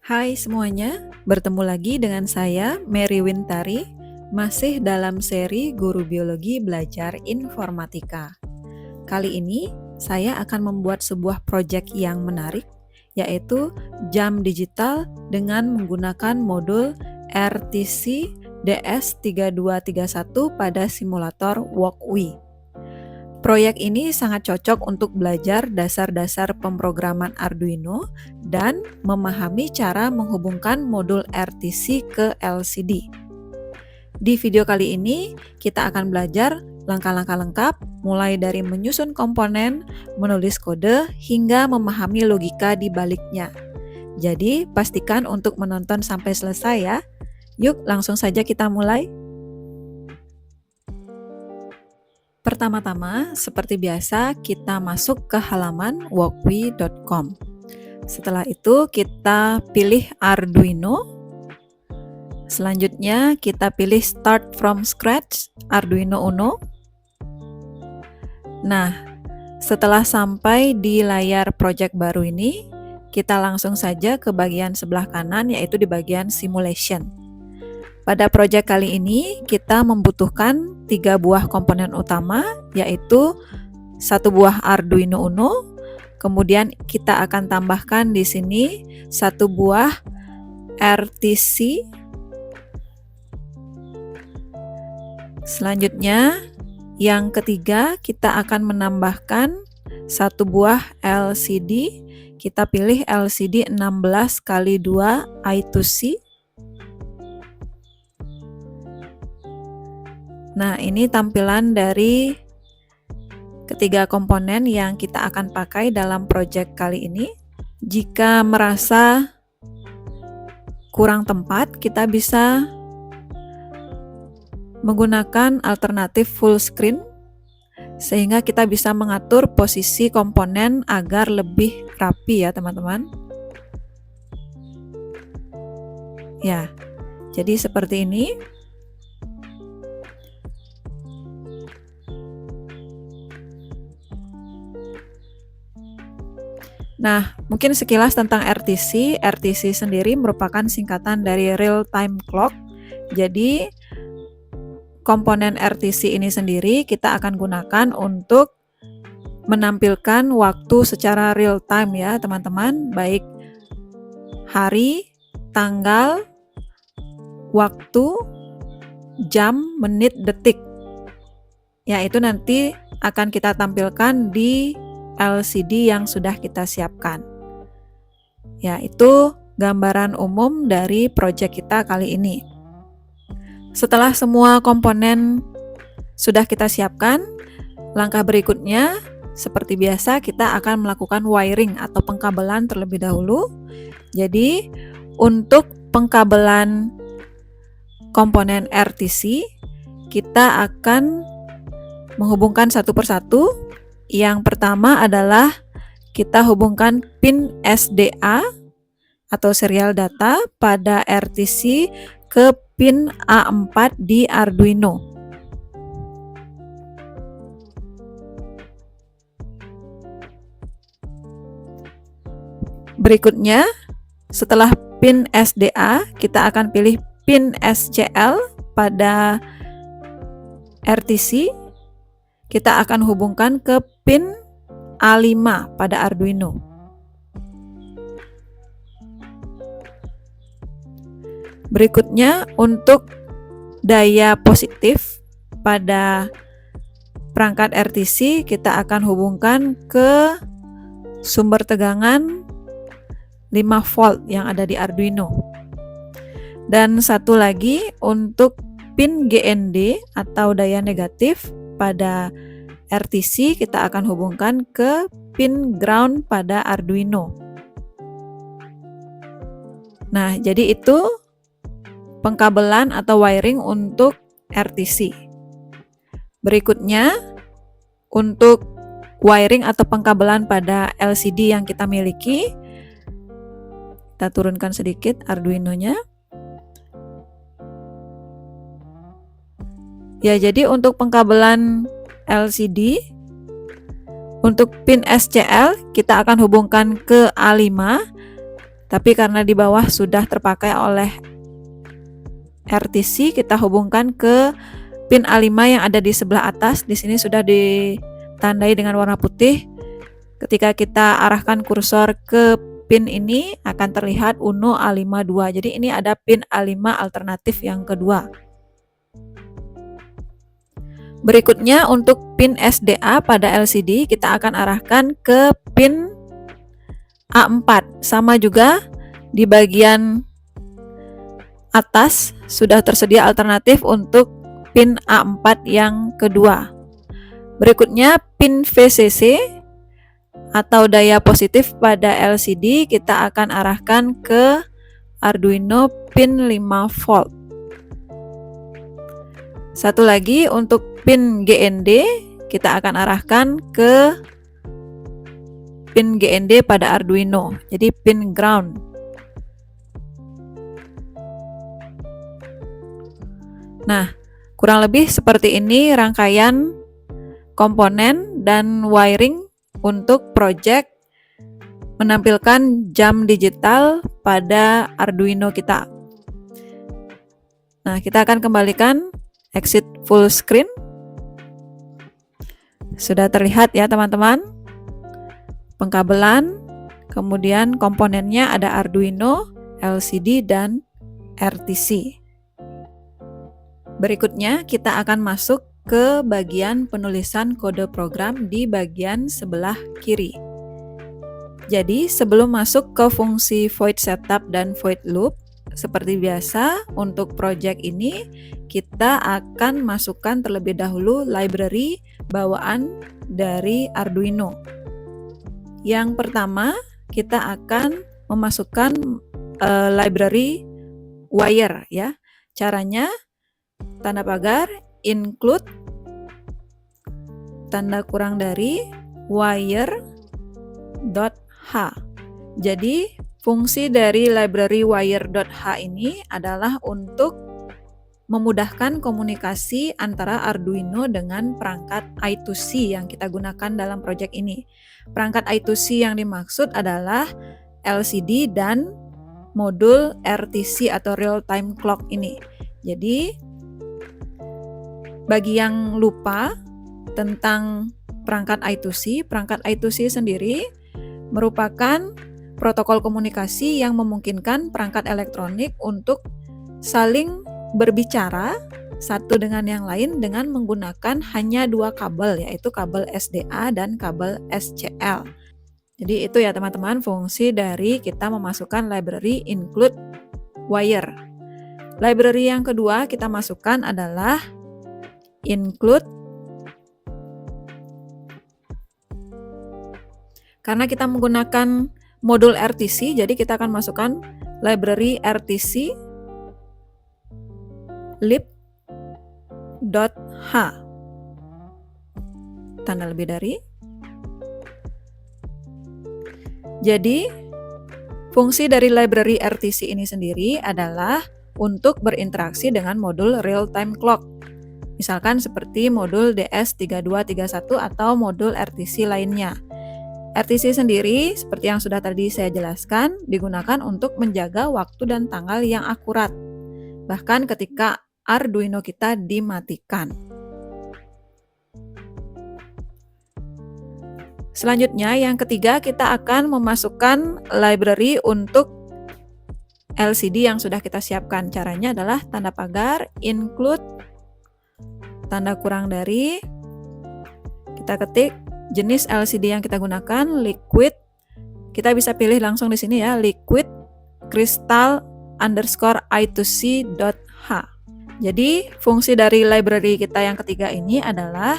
Hai semuanya, bertemu lagi dengan saya Mary Wintari, masih dalam seri Guru Biologi Belajar Informatika. Kali ini saya akan membuat sebuah proyek yang menarik, yaitu jam digital dengan menggunakan modul RTC DS3231 pada simulator Walkway. Proyek ini sangat cocok untuk belajar dasar-dasar pemrograman Arduino dan memahami cara menghubungkan modul RTC ke LCD. Di video kali ini, kita akan belajar langkah-langkah lengkap, mulai dari menyusun komponen, menulis kode, hingga memahami logika di baliknya. Jadi, pastikan untuk menonton sampai selesai ya. Yuk, langsung saja kita mulai. Pertama-tama, seperti biasa, kita masuk ke halaman walkway.com. Setelah itu, kita pilih Arduino. Selanjutnya, kita pilih Start from Scratch Arduino Uno. Nah, setelah sampai di layar project baru ini, kita langsung saja ke bagian sebelah kanan, yaitu di bagian Simulation. Pada proyek kali ini, kita membutuhkan 3 buah komponen utama, yaitu 1 buah Arduino Uno, kemudian kita akan tambahkan di sini 1 buah RTC. Selanjutnya, yang ketiga, kita akan menambahkan 1 buah LCD. Kita pilih LCD 16x2 I2C. Nah, ini tampilan dari ketiga komponen yang kita akan pakai dalam proyek kali ini. Jika merasa kurang tempat, kita bisa menggunakan alternatif full screen, sehingga kita bisa mengatur posisi komponen agar lebih rapi ya teman-teman. Ya, jadi seperti ini. Nah, mungkin sekilas tentang RTC. RTC sendiri merupakan singkatan dari Real Time Clock. Jadi, komponen RTC ini sendiri kita akan gunakan untuk menampilkan waktu secara real time ya, teman-teman. Baik hari, tanggal, waktu, jam, menit, detik. Ya, itu nanti akan kita tampilkan di LCD yang sudah kita siapkan. Ya, itu gambaran umum dari proyek kita kali ini. Setelah semua komponen sudah kita siapkan, langkah berikutnya seperti biasa kita akan melakukan wiring atau pengkabelan terlebih dahulu. Jadi, untuk pengkabelan komponen RTC, kita akan menghubungkan satu persatu. Yang pertama adalah kita hubungkan pin SDA atau serial data pada RTC ke pin A4 di Arduino. Berikutnya, setelah pin SDA, kita akan pilih pin SCL pada RTC. Kita akan hubungkan ke pin A5 pada Arduino. Berikutnya, untuk daya positif pada perangkat RTC, kita akan hubungkan ke sumber tegangan 5 volt yang ada di Arduino. Dan satu lagi, untuk pin GND atau daya negatif pada RTC, kita akan hubungkan ke pin ground pada Arduino. Nah, jadi itu pengkabelan atau wiring untuk RTC. Berikutnya, untuk wiring atau pengkabelan pada LCD yang kita miliki, kita turunkan sedikit Arduino-nya. Ya, jadi untuk pengkabelan LCD, untuk pin SCL kita akan hubungkan ke A5, Tapi karena di bawah sudah terpakai oleh RTC, kita hubungkan ke pin A5 yang ada di sebelah atas. Di sini sudah ditandai dengan warna putih. Ketika kita arahkan kursor ke pin ini akan terlihat UNO A52. Jadi ini ada pin A5 alternatif yang kedua. Berikutnya untuk pin SDA pada LCD kita akan arahkan ke pin A4. Sama juga di bagian atas sudah tersedia alternatif untuk pin A4 yang kedua. Berikutnya pin VCC atau daya positif pada LCD kita akan arahkan ke Arduino pin 5 volt. Satu lagi untuk pin GND kita akan arahkan ke pin GND pada Arduino, jadi pin ground. Nah, kurang lebih seperti ini rangkaian komponen dan wiring untuk project menampilkan jam digital pada Arduino kita. Nah, kita akan kembalikan exit full screen. Sudah terlihat ya teman-teman, pengkabelan, kemudian komponennya ada Arduino, LCD, dan RTC. Berikutnya kita akan masuk ke bagian penulisan kode program di bagian sebelah kiri. Jadi sebelum masuk ke fungsi void setup dan void loop, seperti biasa untuk project ini kita akan masukkan terlebih dahulu library bawaan dari Arduino. Yang pertama kita akan memasukkan library wire ya. Caranya tanda pagar include tanda kurang dari wire.h. Jadi fungsi dari library wire.h ini adalah untuk memudahkan komunikasi antara Arduino dengan perangkat I2C yang kita gunakan dalam proyek ini. Perangkat I2C yang dimaksud adalah LCD dan modul RTC atau real time clock ini. Jadi bagi yang lupa tentang perangkat I2C sendiri merupakan protokol komunikasi yang memungkinkan perangkat elektronik untuk saling berbicara satu dengan yang lain dengan menggunakan hanya dua kabel, yaitu kabel SDA dan kabel SCL. Jadi itu ya teman-teman fungsi dari kita memasukkan library include wire. Library yang kedua kita masukkan adalah include. Karena kita menggunakan modul RTC, jadi kita akan masukkan library RTC lib.h. Tanda lebih dari. Jadi, fungsi dari library RTC ini sendiri adalah untuk berinteraksi dengan modul real-time clock. Misalkan seperti modul DS3231 atau modul RTC lainnya. RTC sendiri, seperti yang sudah tadi saya jelaskan, digunakan untuk menjaga waktu dan tanggal yang akurat. Bahkan ketika Arduino kita dimatikan. Selanjutnya, yang ketiga kita akan memasukkan library untuk LCD yang sudah kita siapkan. Caranya adalah tanda pagar include tanda kurang dari, kita ketik jenis LCD yang kita gunakan liquid. Kita bisa pilih langsung di sini ya, liquid crystal underscore I2C.h. Jadi fungsi dari library kita yang ketiga ini adalah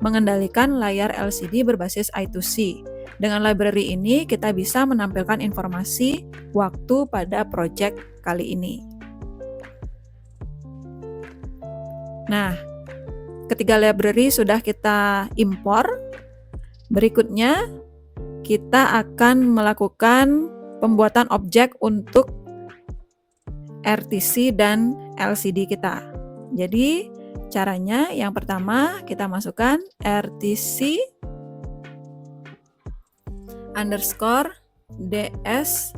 mengendalikan layar LCD berbasis I2C. Dengan library ini kita bisa menampilkan informasi waktu pada project kali ini. Nah, ketiga library sudah kita impor. Berikutnya kita akan melakukan pembuatan objek untuk RTC dan LCD kita. Jadi caranya yang pertama kita masukkan RTC underscore DS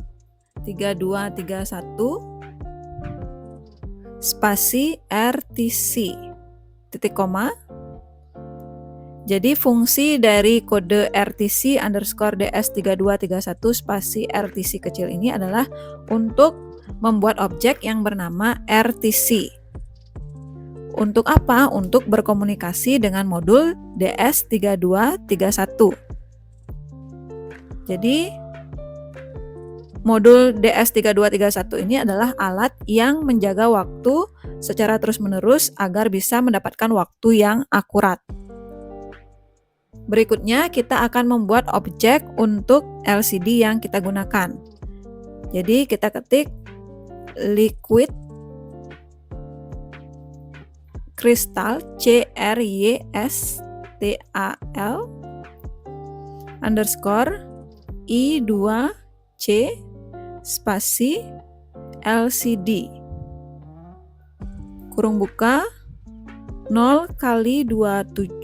3231 spasi RTC titik koma. Jadi fungsi dari kode RTC underscore DS3231 spasi RTC kecil ini adalah untuk membuat objek yang bernama RTC. Untuk apa? Untuk berkomunikasi dengan modul DS3231. Jadi modul DS3231 ini adalah alat yang menjaga waktu secara terus-menerus agar bisa mendapatkan waktu yang akurat. Berikutnya kita akan membuat objek untuk LCD yang kita gunakan. Jadi kita ketik liquid crystal CRYSTAL underscore I2C spasi LCD kurung buka 0 kali 27,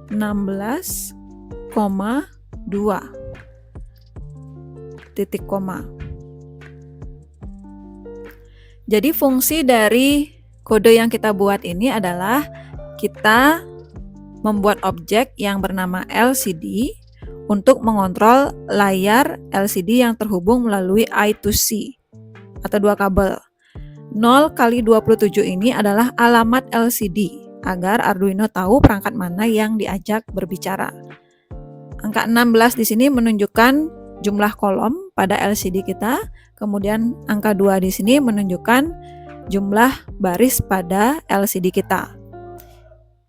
16,2 titik koma. Jadi fungsi dari kode yang kita buat ini adalah kita membuat objek yang bernama LCD untuk mengontrol layar LCD yang terhubung melalui I2C atau dua kabel. 0 kali 27 ini adalah alamat LCD agar Arduino tahu perangkat mana yang diajak berbicara. Angka 16 di sini menunjukkan jumlah kolom pada LCD kita, kemudian angka 2 di sini menunjukkan jumlah baris pada LCD kita.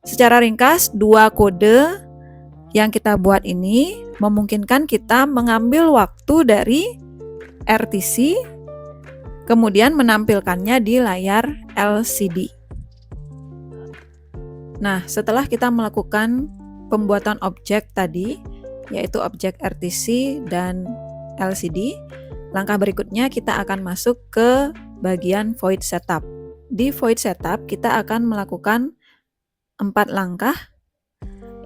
Secara ringkas, dua kode yang kita buat ini memungkinkan kita mengambil waktu dari RTC kemudian menampilkannya di layar LCD. Nah, setelah kita melakukan pembuatan objek tadi, yaitu objek RTC dan LCD, langkah berikutnya kita akan masuk ke bagian void setup. Di void setup kita akan melakukan 4 langkah.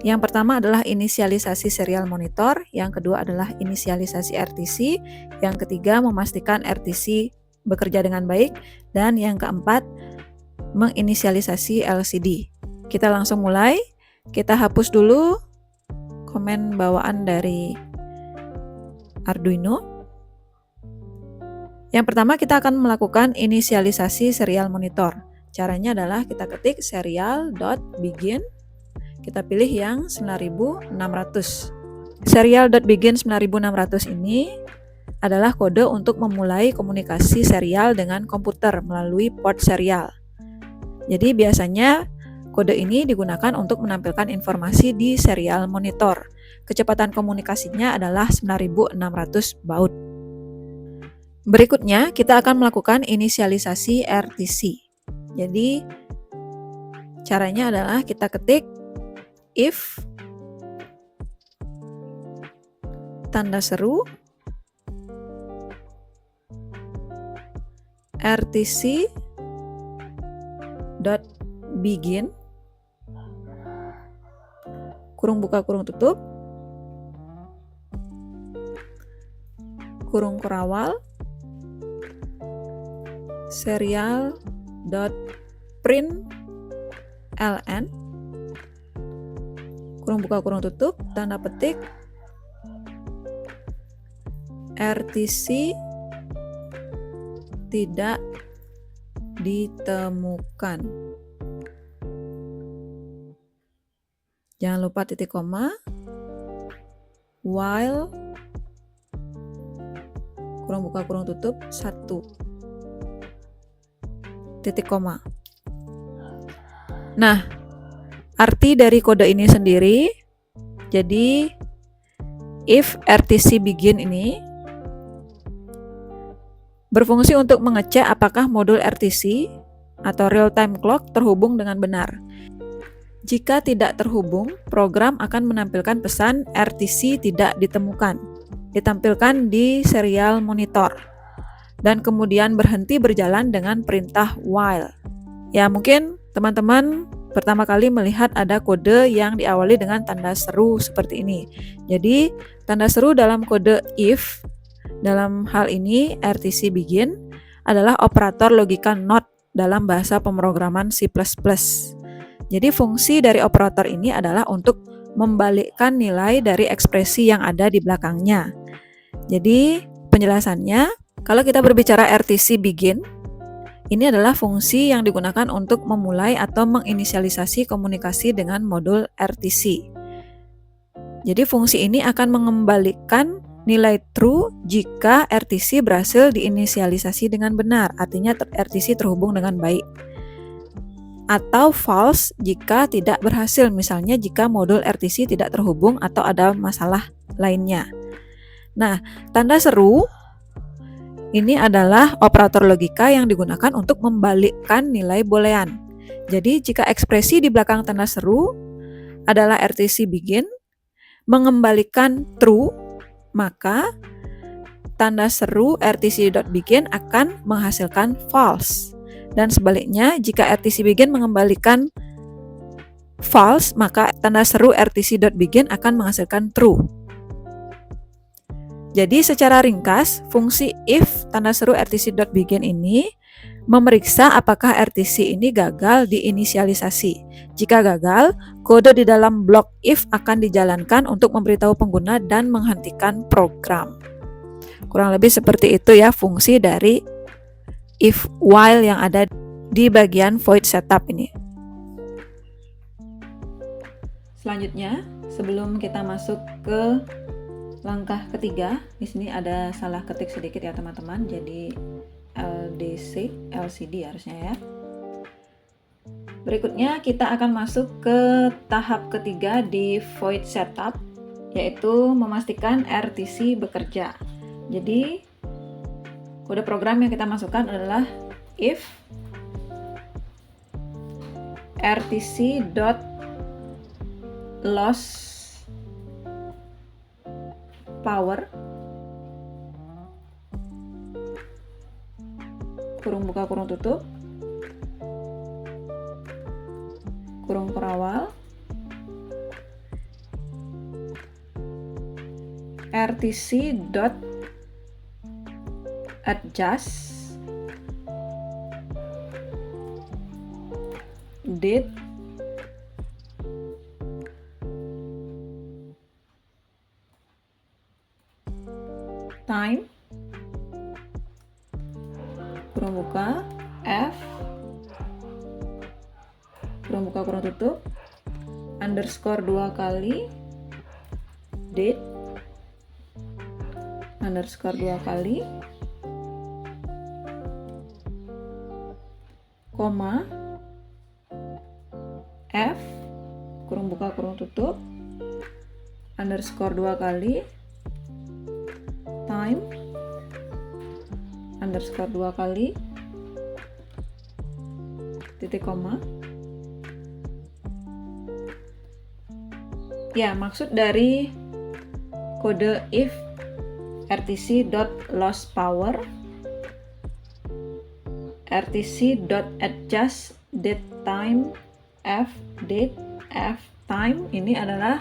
Yang pertama adalah inisialisasi serial monitor, yang kedua adalah inisialisasi RTC, yang ketiga memastikan RTC bekerja dengan baik, dan yang keempat menginisialisasi LCD. Kita langsung mulai. Kita hapus dulu komen bawaan dari Arduino. Yang pertama kita akan melakukan inisialisasi serial monitor. Caranya adalah kita ketik serial.begin. Kita pilih yang 9600. Serial.begin 9600 ini adalah kode untuk memulai komunikasi serial dengan komputer melalui port serial. Jadi biasanya kode ini digunakan untuk menampilkan informasi di serial monitor. Kecepatan komunikasinya adalah 9600 baud. Berikutnya kita akan melakukan inisialisasi RTC. Jadi caranya adalah kita ketik if tanda seru RTC begin kurung buka kurung tutup kurung kurawal serial.println kurung buka kurung tutup tanda petik RTC tidak ditemukan. Jangan lupa titik koma, while kurung buka kurung tutup 1 titik koma. Nah, arti dari kode ini sendiri, jadi if RTC begin ini berfungsi untuk mengecek apakah modul RTC atau real time clock terhubung dengan benar. Jika tidak terhubung, program akan menampilkan pesan RTC tidak ditemukan, ditampilkan di serial monitor, dan kemudian berhenti berjalan dengan perintah while. Ya, mungkin teman-teman pertama kali melihat ada kode yang diawali dengan tanda seru seperti ini. Jadi, tanda seru dalam kode if Dalam hal ini, RTC begin adalah operator logika NOT dalam bahasa pemrograman C++. Jadi fungsi dari operator ini adalah untuk membalikkan nilai dari ekspresi yang ada di belakangnya. Jadi penjelasannya, kalau kita berbicara RTC begin, ini adalah fungsi yang digunakan untuk memulai atau menginisialisasi komunikasi dengan modul RTC. Jadi fungsi ini akan mengembalikan nilai true jika RTC berhasil diinisialisasi dengan benar, artinya RTC terhubung dengan baik. Atau false jika tidak berhasil, misalnya jika modul RTC tidak terhubung atau ada masalah lainnya. Nah, tanda seru ini adalah operator logika yang digunakan untuk membalikkan nilai boolean. Jadi jika ekspresi di belakang tanda seru adalah RTC begin, mengembalikan true, maka tanda seru RTC.begin akan menghasilkan false. Dan sebaliknya, jika RTC begin mengembalikan false, maka tanda seru RTC.begin akan menghasilkan true. Jadi secara ringkas, fungsi if tanda seru RTC.begin ini memeriksa apakah RTC ini gagal diinisialisasi. Jika gagal, kode di dalam blok if akan dijalankan untuk memberitahu pengguna dan menghentikan program. Kurang lebih seperti itu ya fungsi dari if while yang ada di bagian void setup ini. Selanjutnya, sebelum kita masuk ke langkah ketiga, di sini ada salah ketik sedikit ya teman-teman. Jadi LCD harusnya ya. Berikutnya kita akan masuk ke tahap ketiga di void setup, yaitu memastikan RTC bekerja. Jadi kode program yang kita masukkan adalah if RTC.loss power kurung buka kurung tutup kurung perawal RTC.adjust date time kurung buka F kurung buka kurung tutup underscore 2 kali date underscore 2 kali koma F kurung buka kurung tutup underscore 2 kali time underscore 2 kali titik koma. Ya, maksud dari kode if RTC.lossPower RTC.adjust date time F date F time ini adalah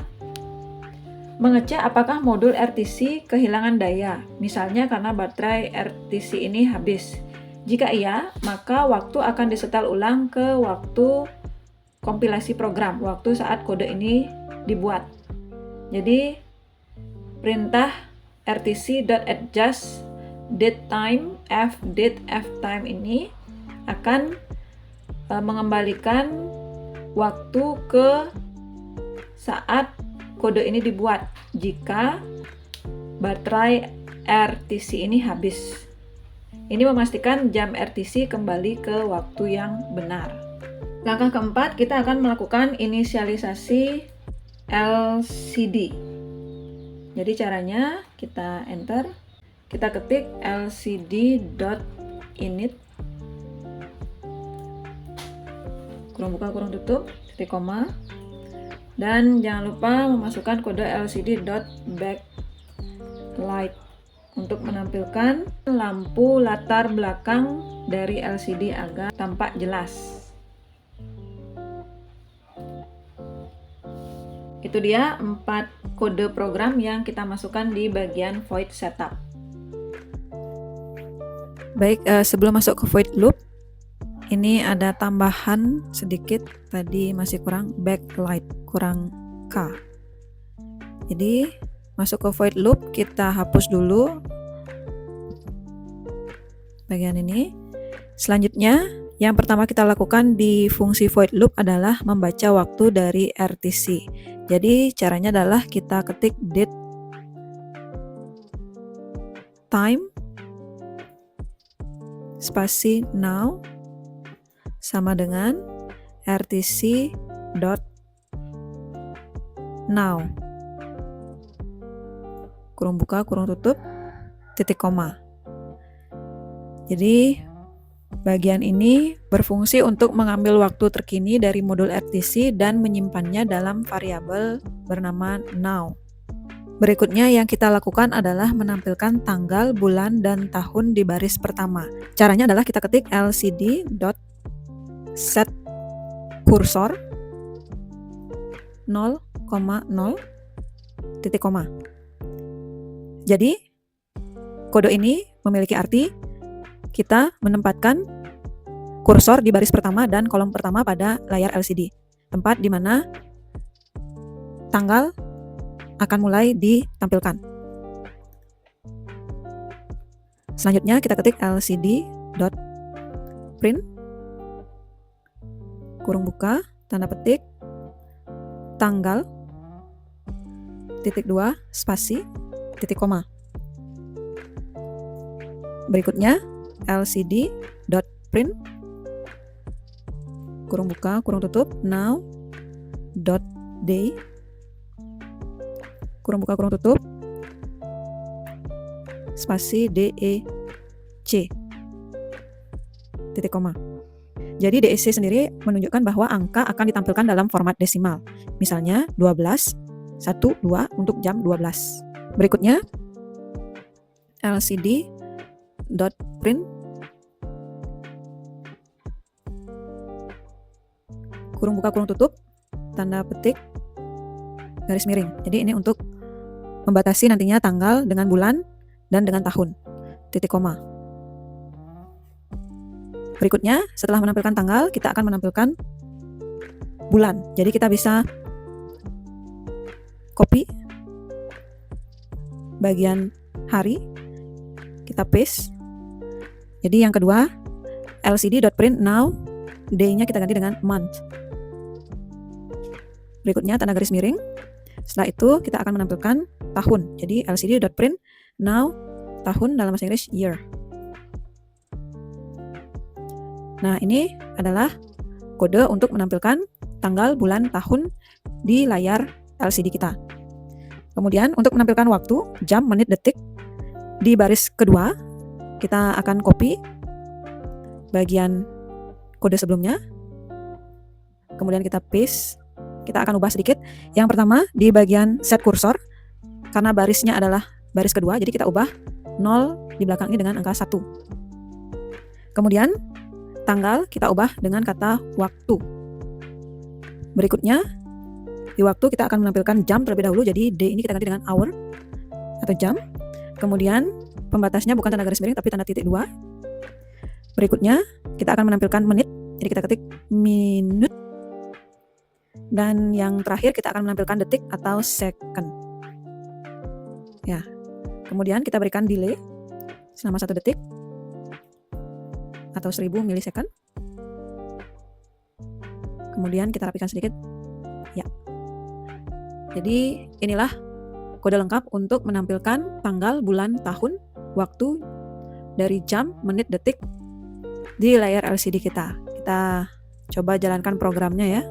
mengecek apakah modul RTC kehilangan daya, misalnya karena baterai RTC ini habis. Jika iya, maka waktu akan disetel ulang ke waktu kompilasi program, waktu saat kode ini dibuat. Jadi perintah RTC.adjust date time F date F time ini akan mengembalikan waktu ke saat kode ini dibuat jika baterai RTC ini habis. Ini memastikan jam RTC kembali ke waktu yang benar. Langkah keempat, kita akan melakukan inisialisasi LCD. Jadi caranya kita enter, kita ketik lcd.init kurung buka kurung tutup titik koma. Dan jangan lupa memasukkan kode lcd.backlight untuk menampilkan lampu latar belakang dari LCD agar tampak jelas. Itu dia 4 kode program yang kita masukkan di bagian void setup. Baik, sebelum masuk ke void loop, ini ada tambahan sedikit, tadi masih kurang backlight, kurang K. Jadi masuk ke void loop, kita hapus dulu bagian ini. Selanjutnya, yang pertama kita lakukan di fungsi void loop adalah membaca waktu dari RTC. Jadi caranya adalah kita ketik date time spasi now sama dengan RTC dot now kurung buka kurung tutup titik koma. Jadi bagian ini berfungsi untuk mengambil waktu terkini dari modul RTC dan menyimpannya dalam variabel bernama now. Berikutnya yang kita lakukan adalah menampilkan tanggal, bulan, dan tahun di baris pertama. Caranya adalah kita ketik lcd.set cursor 0,0 titik koma. Jadi kode ini memiliki arti kita menempatkan kursor di baris pertama dan kolom pertama pada layar LCD, tempat di mana tanggal akan mulai ditampilkan. Selanjutnya kita ketik lcd.print kurung buka tanda petik tanggal titik 2 spasi titik koma. Berikutnya lcd.print kurung buka kurung tutup now.day kurung buka kurung tutup spasi DEC titik koma. Jadi DEC sendiri menunjukkan bahwa angka akan ditampilkan dalam format desimal. Misalnya 12 1 2 untuk jam 12. Berikutnya lcd.print kurung buka kurung tutup tanda petik garis miring. Jadi ini untuk membatasi nantinya tanggal dengan bulan dan dengan tahun. Titik koma. Berikutnya, setelah menampilkan tanggal, kita akan menampilkan bulan. Jadi kita bisa copy bagian hari, kita paste. Jadi yang kedua, lcd.print now, day-nya kita ganti dengan month. Berikutnya tanda garis miring. Setelah itu kita akan menampilkan tahun. Jadi lcd.print now tahun dalam bahasa Inggris year. Nah, ini adalah kode untuk menampilkan tanggal, bulan, tahun di layar LCD kita. Kemudian untuk menampilkan waktu, jam, menit, detik di baris kedua, kita akan copy bagian kode sebelumnya. Kemudian kita paste. Kita akan ubah sedikit. Yang pertama di bagian set kursor, karena barisnya adalah baris kedua, jadi kita ubah 0 di belakangnya dengan angka 1. Kemudian tanggal kita ubah dengan kata waktu. Berikutnya di waktu kita akan menampilkan jam terlebih dahulu, jadi D ini kita ganti dengan hour atau jam. Kemudian pembatasnya bukan tanda garis miring tapi tanda titik 2. Berikutnya kita akan menampilkan menit, jadi kita ketik minute. Dan yang terakhir kita akan menampilkan detik atau second. Ya. Kemudian kita berikan delay selama 1 detik atau 1000 milisecond. Kemudian kita rapikan sedikit. Ya. Jadi inilah kode lengkap untuk menampilkan tanggal, bulan, tahun, waktu dari jam, menit, detik di layar LCD kita. Kita coba jalankan programnya ya.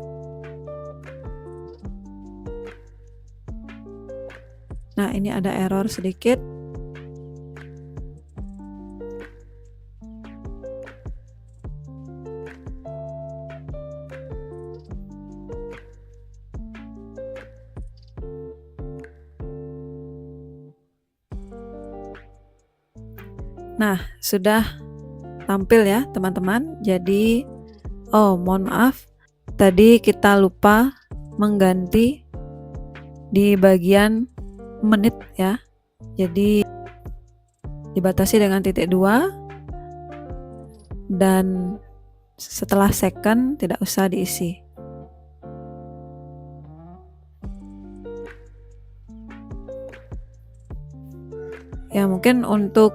Nah, ini ada error sedikit. Nah, sudah tampil ya teman-teman. Jadi, mohon maaf, tadi kita lupa mengganti di bagian menit ya. Jadi dibatasi dengan titik 2 dan setelah second tidak usah diisi. Ya, mungkin untuk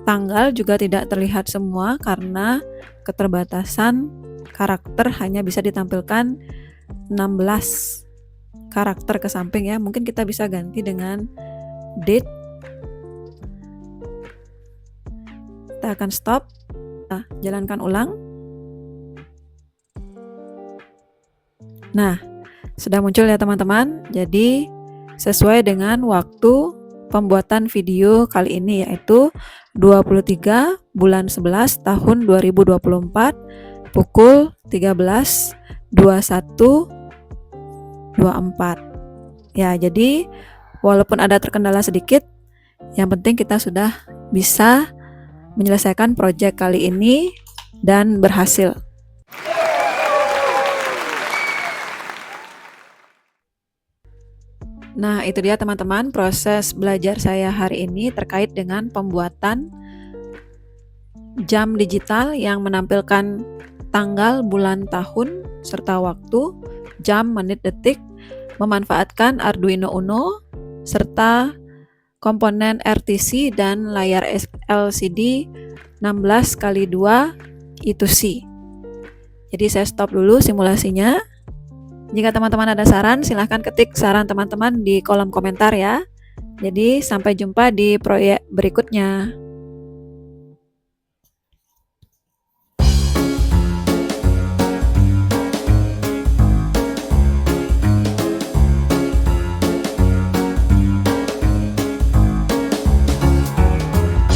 tanggal juga tidak terlihat semua karena keterbatasan karakter hanya bisa ditampilkan 16 karakter ke samping ya. Mungkin kita bisa ganti dengan date. Kita akan stop. Nah, jalankan ulang. Nah, sudah muncul ya teman-teman. Jadi sesuai dengan waktu pembuatan video kali ini, yaitu 23 bulan 11 tahun 2024 pukul 13.21.24. Ya, jadi walaupun ada terkendala sedikit, yang penting kita sudah bisa menyelesaikan proyek kali ini dan berhasil. Nah, itu dia teman-teman proses belajar saya hari ini terkait dengan pembuatan jam digital yang menampilkan tanggal, bulan, tahun, serta waktu, jam, menit, detik, memanfaatkan Arduino Uno, serta komponen RTC dan layar LCD 16x2 I2C. Jadi saya stop dulu simulasinya. Jika teman-teman ada saran, silahkan ketik saran teman-teman di kolom komentar ya. Jadi sampai jumpa di proyek berikutnya.